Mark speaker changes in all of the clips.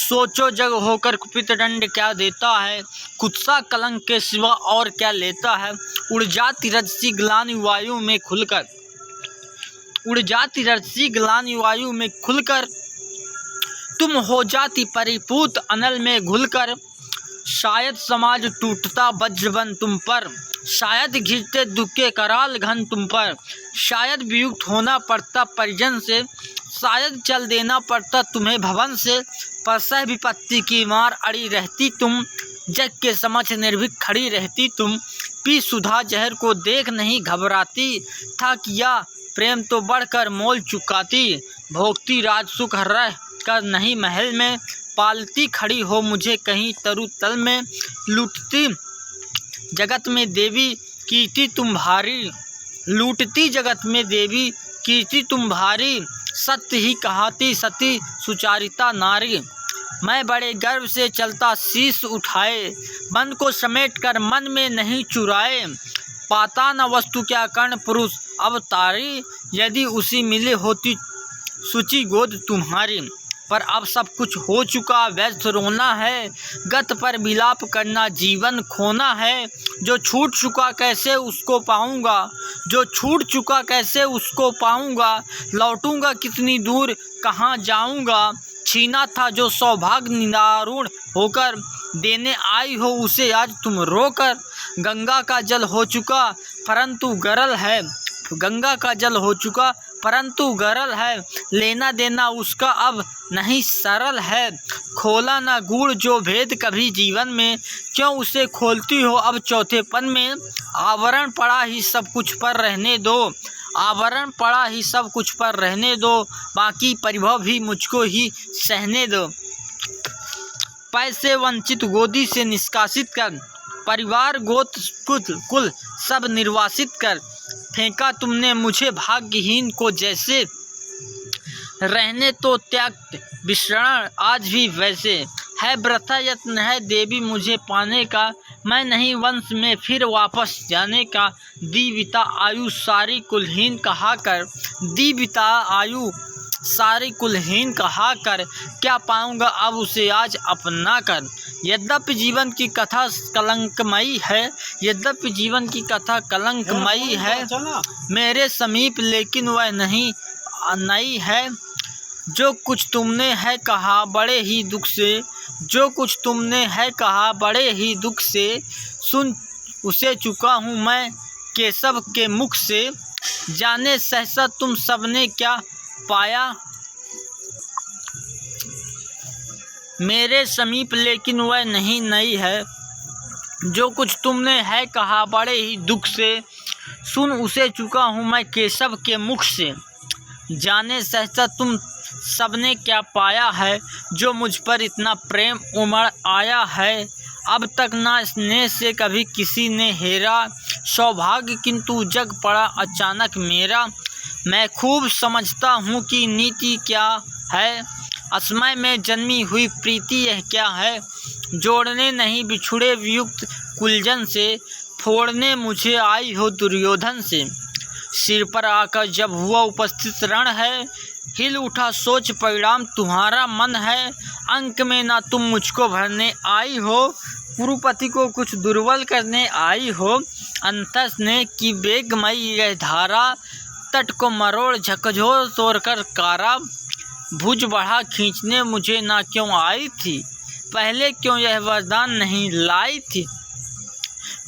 Speaker 1: सोचो जग होकर कुपित दंड क्या देता है, कुत्सा कलंक के सिवा और क्या लेता है। उड़ जाती रजसी ग्लानि वायु में खुलकर, उड़ जाती रजसी ग्लानि वायु में खुलकर, तुम हो जाती परिपूत अनल में घुलकर। शायद समाज टूटता वज्रबन तुम पर, शायद घिरते दुख के कराल घन तुम पर। शायद वियुक्त होना पड़ता परिजन से, शायद चल देना पड़ता तुम्हें भवन से। पर सह विपत्ति की मार अड़ी रहती तुम, जग के समक्ष निर्भीक खड़ी रहती तुम। पी सुधा जहर को देख नहीं घबराती, था किया प्रेम तो बढ़कर मोल चुकाती। भोगती राज सुख रह कर नहीं महल में, पालती खड़ी हो मुझे कहीं तरु तल में। लूटती जगत में देवी कीर्ति तुम भारी, लूटती जगत में देवी कीर्ति तुम भारी। सत्य ही कहाती सती सुचारिता नारी, मैं बड़े गर्व से चलता शीश उठाए। मन को समेट कर मन में नहीं चुराए, पाता न वस्तु क्या कर्ण पुरुष अवतारी। यदि उसी मिले होती सुचि गोद तुम्हारी, पर अब सब कुछ हो चुका व्यर्थ रोना है। गत पर विलाप करना जीवन खोना है, जो छूट चुका कैसे उसको पाऊंगा, जो छूट चुका कैसे उसको पाऊंगा। लौटूंगा कितनी दूर कहाँ जाऊंगा, छीना था जो सौभाग्य निदारुण होकर। देने आई हो उसे आज तुम रोकर। गंगा का जल हो चुका परंतु गरल है, गंगा का जल हो चुका परंतु गरल है। लेना देना उसका अब नहीं सरल है, खोला ना गूढ़ जो भेद कभी जीवन में। क्यों उसे खोलती हो अब चौथेपन में, आवरण पड़ा ही सब कुछ पर रहने दो, आवरण पड़ा ही सब कुछ पर रहने दो। बाकी परिभव भी मुझको ही सहने दो। पैसे वंचित गोदी से निष्कासित कर, परिवार गोत्र कुल सब निर्वासित कर। फेंका तुमने मुझे भाग्यहीन को जैसे, रहने तो त्याग विश्रण आज भी वैसे। है वृथा यत्न है देवी मुझे पाने का, मैं नहीं वंश में फिर वापस जाने का। दीविता आयु सारी कुलहीन कहा कर, दीविता आयु सारी कुलहीन कहा कर। क्या पाऊंगा अब उसे आज अपना कर। यद्यपि जीवन की कथा कलंकमयी है, यद्यपि जीवन की कथा कलंकमयी है, मेरे समीप लेकिन वह नहीं नई है। जो कुछ तुमने है कहा बड़े ही दुख से, जो कुछ तुमने है कहा बड़े ही दुख से। सुन उसे चुका हूँ मैं केशव के मुख से, जाने सहसा तुम सबने क्या पाया। मेरे समीप लेकिन वह नहीं नई है, जो कुछ तुमने है कहा बड़े ही दुख से। सुन उसे चुका हूँ मैं केशव के मुख से, जाने सहसा तुम सबने क्या पाया है। जो मुझ पर इतना प्रेम उमड़ आया है, अब तक ना स्नेह से कभी किसी ने हेरा। सौभाग्य किंतु जग पड़ा अचानक मेरा, मैं खूब समझता हूँ कि नीति क्या है। असमय में जन्मी हुई प्रीति यह क्या है, जोड़ने नहीं बिछुड़े वियुक्त कुलजन से। फोड़ने मुझे आई हो दुर्योधन से, सिर पर आकर जब हुआ उपस्थित रण है। हिल उठा सोच परिणाम तुम्हारा मन है, अंक में ना तुम मुझको भरने आई हो। कुरुपति को कुछ दुर्बल करने आई हो, अंतस ने की वेगमयी यह धारा। तट को मरोड़ झकझोर तोड़कर कारा, भुज बढ़ा खींचने मुझे ना क्यों आई थी, पहले क्यों यह वरदान नहीं लाई थी।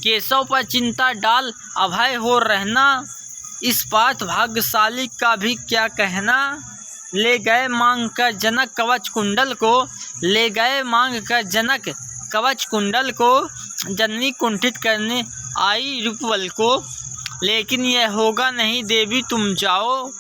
Speaker 1: केशव पर चिंता डाल अभय हो रहना, इस पार्थ भाग्यशाली का भी क्या कहना। ले गए मांग कर जनक कवच कुंडल को, ले गए मांग कर जनक कवच कुंडल को। जननी कुंठित करने आई रूपवल को, लेकिन यह होगा नहीं देवी तुम जाओ।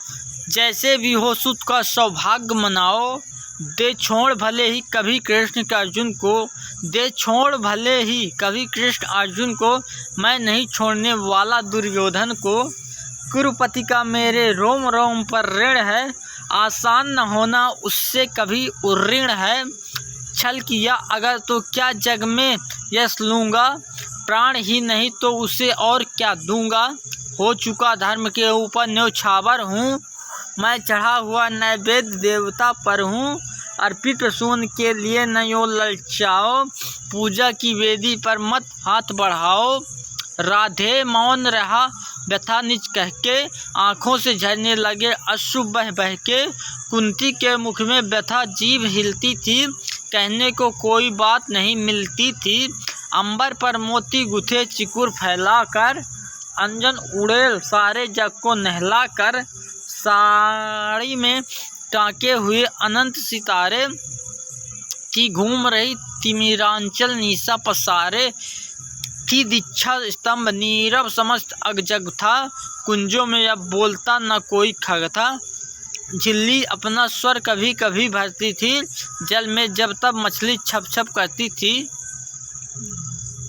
Speaker 1: जैसे भी हो सुत का सौभाग्य मनाओ, दे छोड़ भले ही कभी कृष्ण के अर्जुन को, दे छोड़ भले ही कभी कृष्ण अर्जुन को। मैं नहीं छोड़ने वाला दुर्योधन को, कुरुपति का मेरे रोम रोम पर ऋण है। आसान न होना उससे कभी उऋण है, छल किया अगर तो क्या जग में यश लूँगा। प्राण ही नहीं तो उसे और क्या दूंगा, हो चुका धर्म के ऊपर न्यौछावर हूँ। मैं चढ़ा हुआ नैवेद्य देवता पर हूँ, अर्पित सून के लिए न यो ललचाओ, पूजा की वेदी पर मत हाथ बढ़ाओ। राधे मौन रहा व्यथा निज कह के, आँखों से झरने लगे अश्रु बह बह के। कुंती के मुख में व्यथा जीभ हिलती थी, कहने को कोई बात नहीं मिलती थी। अंबर पर मोती गुथे चिकुर फैला कर, अंजन उड़ेल सारे जग को नहला कर। साड़ी में टाँके हुए अनंत सितारे, थी घूम रही तिमिरांचल निशा पसारे। थी दीक्षा स्तंभ नीरव समस्त अगजग था, कुंजों में अब बोलता न कोई खग था। झिल्ली अपना स्वर कभी कभी भरती थी, जल में जब तब मछली छप छप करती थी।